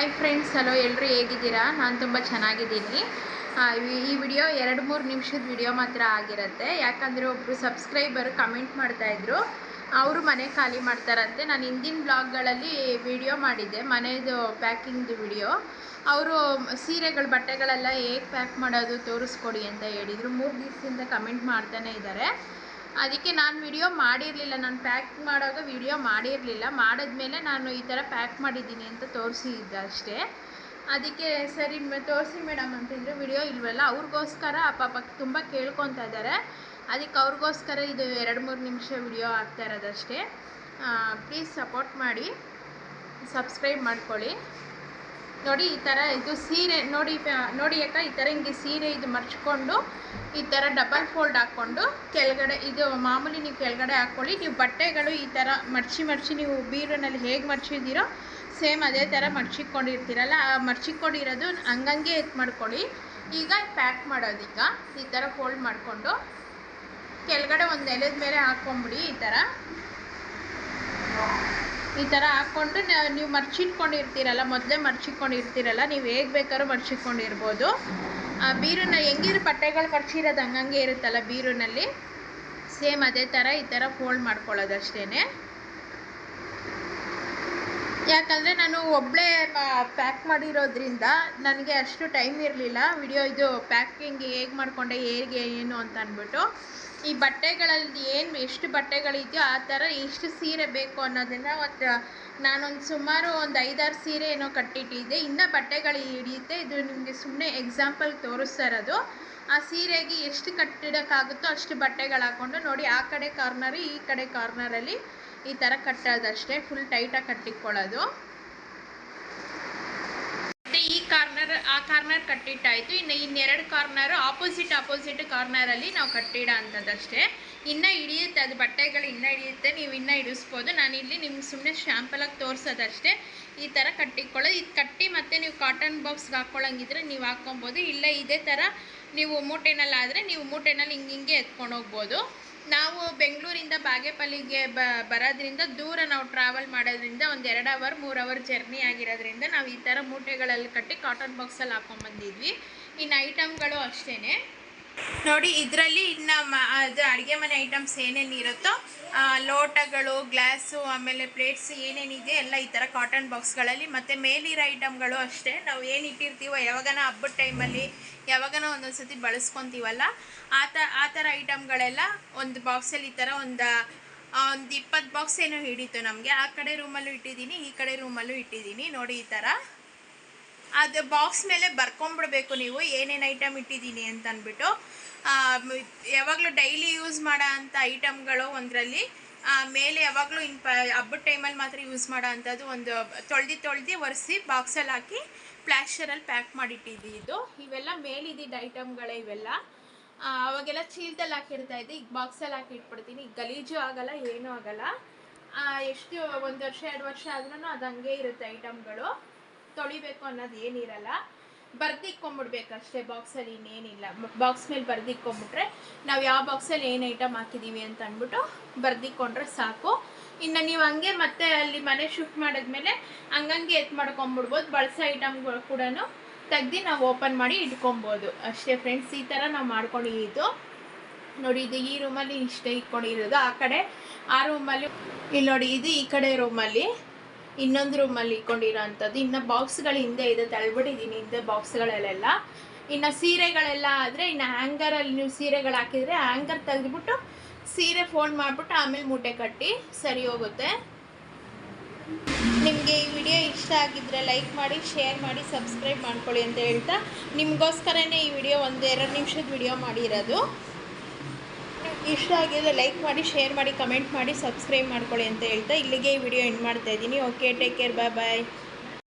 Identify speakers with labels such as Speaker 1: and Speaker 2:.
Speaker 1: Hi friends, hello ಎಲ್ಲರೂ ಹೇಗಿದ್ದೀರಾ? ನಾನು ತುಂಬ ಚೆನ್ನಾಗಿದ್ದೀನಿ. ಈ ವಿಡಿಯೋ 2-3 ನಿಮಿಷದ ವಿಡಿಯೋ ಮಾತ್ರ ಆಗಿರುತ್ತೆ. ಯಾಕಂದರೆ ಒಬ್ಬರು ಸಬ್ಸ್ಕ್ರೈಬರ್ ಕಮೆಂಟ್ ಮಾಡ್ತಾಯಿದ್ರು, ಅವರು ಮನೆ ಖಾಲಿ ಮಾಡ್ತಾರಂತೆ. ನಾನು ಹಿಂದಿನ ಬ್ಲಾಗ್ಗಳಲ್ಲಿ ವಿಡಿಯೋ ಮಾಡಿದ್ದೆ, ಮನೆಯದು ಪ್ಯಾಕಿಂಗ್ದು ವಿಡಿಯೋ. ಅವರು ಸೀರೆಗಳು ಬಟ್ಟೆಗಳೆಲ್ಲ ಹೇಗೆ ಪ್ಯಾಕ್ ಮಾಡೋದು ತೋರಿಸ್ಕೊಡಿ ಅಂತ ಹೇಳಿದರು. 3 ದಿವಸದಿಂದ ಕಮೆಂಟ್ ಮಾಡ್ತಾನೆ ಇದ್ದಾರೆ. ಅದಕ್ಕೆ ನಾನು ವಿಡಿಯೋ ಮಾಡಿರಲಿಲ್ಲ. ನಾನು ಪ್ಯಾಕ್ ಮಾಡುವಾಗ ವಿಡಿಯೋ ಮಾಡಿರಲಿಲ್ಲ. ಮಾಡಿದ್ಮೇಲೆ ನಾನು ಈ ಥರ ಪ್ಯಾಕ್ ಮಾಡಿದ್ದೀನಿ ಅಂತ ತೋರಿಸಿದ್ದೆ ಅಷ್ಟೇ. ಅದಕ್ಕೆ ಸರಿ ತೋರಿಸಿ ಮೇಡಮ್ ಅಂತಂದರೆ ವಿಡಿಯೋ ಇಲ್ವಲ್ಲ, ಅವ್ರಿಗೋಸ್ಕರ ಪಾಪ ತುಂಬ ಕೇಳ್ಕೊತಾ ಇದ್ದಾರೆ. ಅದಕ್ಕೆ ಅವ್ರಿಗೋಸ್ಕರ ಇದು 2-3 ನಿಮಿಷ ವಿಡಿಯೋ ಆಗ್ತಾ ಇರೋದಷ್ಟೇ. ಪ್ಲೀಸ್ ಸಪೋರ್ಟ್ ಮಾಡಿ, ಸಬ್ಸ್ಕ್ರೈಬ್ ಮಾಡ್ಕೊಳ್ಳಿ. ನೋಡಿ, ಈ ಥರ ಇದು ಸೀರೆ ನೋಡಿ ಅಕ್ಕ, ಈ ಥರ ಹಿಂಗೆ ಸೀರೆ ಇದು ಮರ್ಚ್ಕೊಂಡು ಈ ಥರ ಡಬಲ್ ಫೋಲ್ಡ್ ಹಾಕ್ಕೊಂಡು ಕೆಳಗಡೆ ಇದು ಮಾಮೂಲಿ ನೀವು ಕೆಳಗಡೆ ಹಾಕ್ಕೊಳ್ಳಿ. ನೀವು ಬಟ್ಟೆಗಳು ಈ ಥರ ಮರ್ಚಿ ನೀವು ಬೀರಿನಲ್ಲಿ ಹೇಗೆ ಮರ್ಚಿದ್ದೀರೋ ಸೇಮ್ ಅದೇ ಥರ ಮರ್ಚಿಕೊಂಡಿರ್ತೀರಲ್ಲ, ಆ ಮರ್ಚಿಕೊಂಡಿರೋದು ಹಂಗಂಗೆ ಎತ್ತು ಮಾಡ್ಕೊಳ್ಳಿ. ಈಗ ಪ್ಯಾಕ್ ಮಾಡೋದೀಗ ಈ ಥರ ಫೋಲ್ಡ್ ಮಾಡಿಕೊಂಡು ಕೆಳಗಡೆ ಒಂದು ನೆಲದ ಮೇಲೆ ಹಾಕ್ಕೊಂಬಿಡಿ. ಈ ಥರ ಹಾಕ್ಕೊಂಡು ನೀವು ಮರ್ಚಿಟ್ಕೊಂಡಿರ್ತೀರಲ್ಲ, ಮೊದಲೇ ಮರ್ಚಿಟ್ಕೊಂಡಿರ್ತೀರಲ್ಲ, ನೀವು ಹೇಗೆ ಬೇಕಾದ್ರೂ ಮರ್ಚಿಟ್ಕೊಂಡಿರ್ಬೋದು. ಬೀರನ್ನ ಹೆಂಗಿರೋ ಬಟ್ಟೆಗಳು ಮರ್ಚಿರೋದು ಹಂಗಂಗೆ ಇರುತ್ತಲ್ಲ ಬೀರಿನಲ್ಲಿ, ಸೇಮ್ ಅದೇ ಥರ ಈ ಥರ ಫೋಲ್ಡ್ ಮಾಡ್ಕೊಳ್ಳೋದು ಅಷ್ಟೇ. ಯಾಕಂದರೆ ನಾನು ಒಬ್ಬಳೇ ಪ್ಯಾಕ್ ಮಾಡಿರೋದ್ರಿಂದ ನನಗೆ ಅಷ್ಟು ಟೈಮ್ ಇರಲಿಲ್ಲ ಇದು ಪ್ಯಾಕಿಂಗ್ ಹೇಗೆ ಮಾಡಿಕೊಂಡೆ ಏನು ಅಂತ ಅಂದ್ಬಿಟ್ಟು. ಈ ಬಟ್ಟೆಗಳಲ್ಲಿ ಎಷ್ಟು ಬಟ್ಟೆಗಳಿದೆಯೋ ಆ ಥರ ಎಷ್ಟು ಸೀರೆ ಬೇಕು ಅನ್ನೋದನ್ನು ನಾನೊಂದು ಸುಮಾರು ಒಂದು 5-6 ಸೀರೆ ಏನೋ ಕಟ್ಟಿಟ್ಟಿದ್ದೆ. ಇನ್ನೂ ಬಟ್ಟೆಗಳು ಹಿಡಿಯುತ್ತೆ. ಇದು ನಿಮಗೆ ಸುಮ್ಮನೆ ಎಕ್ಸಾಂಪಲ್ ತೋರಿಸ್ತಾ ಇರೋದು. ಆ ಸೀರೆಗೆ ಎಷ್ಟು ಕಟ್ಟಿಡೋಕ್ಕಾಗುತ್ತೋ ಅಷ್ಟು ಬಟ್ಟೆಗಳು ಹಾಕ್ಕೊಂಡು ನೋಡಿ, ಆ ಕಡೆ ಕಾರ್ನರು ಈ ಕಡೆ ಕಾರ್ನರಲ್ಲಿ ಈ ಥರ ಕಟ್ಟೋದಷ್ಟೇ. ಫುಲ್ ಟೈಟಾಗಿ ಕಟ್ಟಿಕೊಳ್ಳೋದು. ಈ ಆ ಕಾರ್ನರ್ ಕಟ್ಟಿಟ್ಟಾಯಿತು. ಇನ್ನೆರಡು ಕಾರ್ನರು ಆಪೋಸಿಟ್ ಕಾರ್ನರಲ್ಲಿ ನಾವು ಕಟ್ಟಿಡೋ ಅಂಥದ್ದಷ್ಟೇ. ಇನ್ನೂ ಹಿಡಿಯುತ್ತೆ, ಅದು ಬಟ್ಟೆಗಳು ಇನ್ನೂ ಹಿಡಿಯುತ್ತೆ, ನೀವು ಇನ್ನೂ ಹಿಡಿಸ್ಬೋದು. ನಾನಿಲ್ಲಿ ನಿಮ್ಗೆ ಸುಮ್ಮನೆ ಶಾಂಪಲಾಗಿ ತೋರಿಸೋದಷ್ಟೇ. ಈ ಥರ ಕಟ್ಟಿಕೊಳ್ಳೋದು. ಇದು ಕಟ್ಟಿ ಮತ್ತು ನೀವು ಕಾಟನ್ ಬಾಕ್ಸ್ಗೆ ಹಾಕ್ಕೊಳ್ಳೋಂಗಿದ್ರೆ ನೀವು ಹಾಕ್ಕೊಬೋದು. ಇಲ್ಲ ಇದೇ ಥರ ನೀವು ಮೂಟೆನಲ್ಲಾದರೆ ನೀವು ಮೂಟೆನಲ್ಲಿ ಹಿಂಗೆ ಎತ್ಕೊಂಡು ಹೋಗ್ಬೋದು. ನಾವು ಬೆಂಗಳೂರಿಂದ ಬಾಗೇಪಲ್ಲಿಗೆ ಬರೋದ್ರಿಂದ ದೂರ ನಾವು ಟ್ರಾವೆಲ್ ಮಾಡೋದ್ರಿಂದ ಒಂದು 2-3 ಅವರ್ ಜರ್ನಿ ಆಗಿರೋದ್ರಿಂದ ನಾವು ಈ ಥರ ಮೂಟೆಗಳಲ್ಲಿ ಕಟ್ಟಿ ಕಾಟನ್ ಬಾಕ್ಸಲ್ಲಿ ಹಾಕ್ಕೊಂಬಂದಿದ್ವಿ. ಇನ್ನು ಐಟಮ್ಗಳು ಅಷ್ಟೇ ನೋಡಿ. ಇದರಲ್ಲಿ ಇನ್ನು ಅದು ಅಡುಗೆ ಮನೆ ಐಟಮ್ಸ್ ಏನೇನಿರುತ್ತೋ, ಲೋಟಗಳು, ಗ್ಲಾಸು, ಆಮೇಲೆ ಪ್ಲೇಟ್ಸ್ ಏನೇನಿದೆ ಎಲ್ಲ ಈ ಥರ ಕಾಟನ್ ಬಾಕ್ಸ್ಗಳಲ್ಲಿ. ಮತ್ತು ಮೇಲಿರೋ ಐಟಮ್ಗಳು ಅಷ್ಟೇ. ನಾವು ಏನು ಇಟ್ಟಿರ್ತೀವೋ ಯಾವಾಗನ ಹಬ್ಬದ ಟೈಮಲ್ಲಿ ಯಾವಾಗನ ಒಂದೊಂದು ಸತಿ ಬಳಸ್ಕೊತೀವಲ್ಲ, ಆ ಥರ ಐಟಮ್ಗಳೆಲ್ಲ ಒಂದು ಬಾಕ್ಸಲ್ಲಿ ಈ ಥರ ಒಂದು 20 ಬಾಕ್ಸ್ ಏನೋ ಹಿಡಿತು ನಮಗೆ. ಆ ಕಡೆ ರೂಮಲ್ಲೂ ಇಟ್ಟಿದ್ದೀನಿ, ಈ ಕಡೆ ರೂಮಲ್ಲೂ ಇಟ್ಟಿದ್ದೀನಿ. ನೋಡಿ ಈ ಥರ ಅದು ಬಾಕ್ಸ್ ಮೇಲೆ ಬರ್ಕೊಂಬಿಡ್ಬೇಕು ನೀವು ಏನೇನು ಐಟಮ್ ಇಟ್ಟಿದ್ದೀನಿ ಅಂತ ಅಂದ್ಬಿಟ್ಟು. ಯಾವಾಗಲೂ ಡೈಲಿ ಯೂಸ್ ಮಾಡೋ ಅಂಥ ಐಟಮ್ಗಳು ಒಂದರಲ್ಲಿ, ಮೇಲೆ ಯಾವಾಗಲೂ ಹಬ್ಬದ ಟೈಮಲ್ಲಿ ಮಾತ್ರ ಯೂಸ್ ಮಾಡೋ ಅಂಥದ್ದು ಒಂದು ತೊಳೆದು ಒರೆಸಿ ಬಾಕ್ಸಲ್ಲಿ ಹಾಕಿ ಪ್ಲಾಸ್ಟರಲ್ಲಿ ಪ್ಯಾಕ್ ಮಾಡಿಟ್ಟಿದ್ದು. ಇವೆಲ್ಲ ಮೇಲಿದ್ದಿದ್ದ ಐಟಮ್ಗಳೇ ಇವೆಲ್ಲ. ಅವಾಗೆಲ್ಲ ಚೀಲದಲ್ಲಿ ಹಾಕಿರ್ತಾಯಿದ್ದೆ, ಈಗ ಬಾಕ್ಸಲ್ಲಿ ಹಾಕಿ ಇಟ್ಬಿಡ್ತೀನಿ. ಈಗ ಗಲೀಜು ಆಗೋಲ್ಲ, ಏನೂ ಆಗೋಲ್ಲ. ಎಷ್ಟು 1 ವರ್ಷ 2 ವರ್ಷ ಆದ್ರೂ ಅದು ಹಂಗೆ ಇರುತ್ತೆ. ಐಟಮ್ಗಳು ತೊಳಿಬೇಕು ಅನ್ನೋದು ಏನಿರಲ್ಲ, ಬರ್ದಿಕ್ಕೊಂಬಿಡ್ಬೇಕಷ್ಟೇ ಬಾಕ್ಸಲ್ಲಿ, ಇನ್ನೇನಿಲ್ಲ. ಬಾಕ್ಸ್ ಮೇಲೆ ಬರ್ದಿಕ್ಕೊಂಬಿಟ್ರೆ ನಾವು ಯಾವ ಬಾಕ್ಸಲ್ಲಿ ಏನು ಐಟಮ್ ಹಾಕಿದ್ದೀವಿ ಅಂತ ಅಂದ್ಬಿಟ್ಟು ಬರ್ದಿಕ್ಕೊಂಡ್ರೆ ಸಾಕು. ಇನ್ನು ನೀವು ಹಂಗೆ ಮತ್ತೆ ಅಲ್ಲಿ ಮನೆ ಶಿಫ್ಟ್ ಮಾಡಿದ್ಮೇಲೆ ಹಂಗಂಗೆ ಎತ್ತು ಮಾಡ್ಕೊಂಬಿಡ್ಬೋದು. ಬಳಸೋ ಐಟಮ್ಗಳು ಕೂಡ ತೆಗ್ದು ನಾವು ಓಪನ್ ಮಾಡಿ ಇಟ್ಕೊಬೋದು ಅಷ್ಟೇ ಫ್ರೆಂಡ್ಸ್. ಈ ಥರ ನಾವು ಮಾಡ್ಕೊಂಡಿದ್ದು ನೋಡಿ. ಇದು ಈ ರೂಮಲ್ಲಿ ಇಷ್ಟೇ ಇಟ್ಕೊಂಡಿರೋದು. ಆ ಕಡೆ ಆ ರೂಮಲ್ಲಿ ಇಲ್ಲಿ ನೋಡಿ, ಇದು ಈ ಕಡೆ ರೂಮಲ್ಲಿ ಇನ್ನೊಂದು ರೂಮಲ್ಲಿ ಇಟ್ಕೊಂಡಿರೋ ಅಂಥದ್ದು. ಇನ್ನು ಬಾಕ್ಸ್ಗಳು ಹಿಂದೆ ಇದೆ, ತಳ್ಬಿಟ್ಟಿದ್ದೀನಿ ಹಿಂದೆ ಬಾಕ್ಸ್ಗಳಲ್ಲೆಲ್ಲ. ಇನ್ನು ಸೀರೆಗಳೆಲ್ಲ ಆದರೆ ಇನ್ನು ಹ್ಯಾಂಗರಲ್ಲಿ ನೀವು ಸೀರೆಗಳು ಹಾಕಿದರೆ ಹ್ಯಾಂಗರ್ ತೆಗೆದುಬಿಟ್ಟು ಸೀರೆ ಫೋಲ್ಡ್ ಮಾಡಿಬಿಟ್ಟು ಆಮೇಲೆ ಮೂಟೆ ಕಟ್ಟಿ ಸರಿ ಹೋಗುತ್ತೆ. ನಿಮಗೆ ಈ ವಿಡಿಯೋ ಇಷ್ಟ ಆಗಿದ್ದರೆ ಲೈಕ್ ಮಾಡಿ, ಶೇರ್ ಮಾಡಿ, ಸಬ್ಸ್ಕ್ರೈಬ್ ಮಾಡ್ಕೊಳ್ಳಿ ಅಂತ ಹೇಳ್ತಾ, ನಿಮಗೋಸ್ಕರನೇ ಈ ವಿಡಿಯೋ 1-2 ನಿಮಿಷದ ವಿಡಿಯೋ ಮಾಡಿರೋದು. ಇಷ್ಟ ಆಗಿದ್ರೆ ಲೈಕ್ ಮಾಡಿ, ಶೇರ್ ಮಾಡಿ, ಕಮೆಂಟ್ ಮಾಡಿ, ಸಬ್ಸ್ಕ್ರೈಬ್ ಮಾಡ್ಕೊಳ್ಳಿ ಅಂತ ಹೇಳ್ತಾ ಇಲ್ಲಿಗೆ ಈ ವಿಡಿಯೋ ಎಂಡ್ ಮಾಡ್ತಾಯಿದ್ದೀನಿ. ಓಕೆ, ಟೇಕ್ ಕೇರ್, ಬಾಯ್.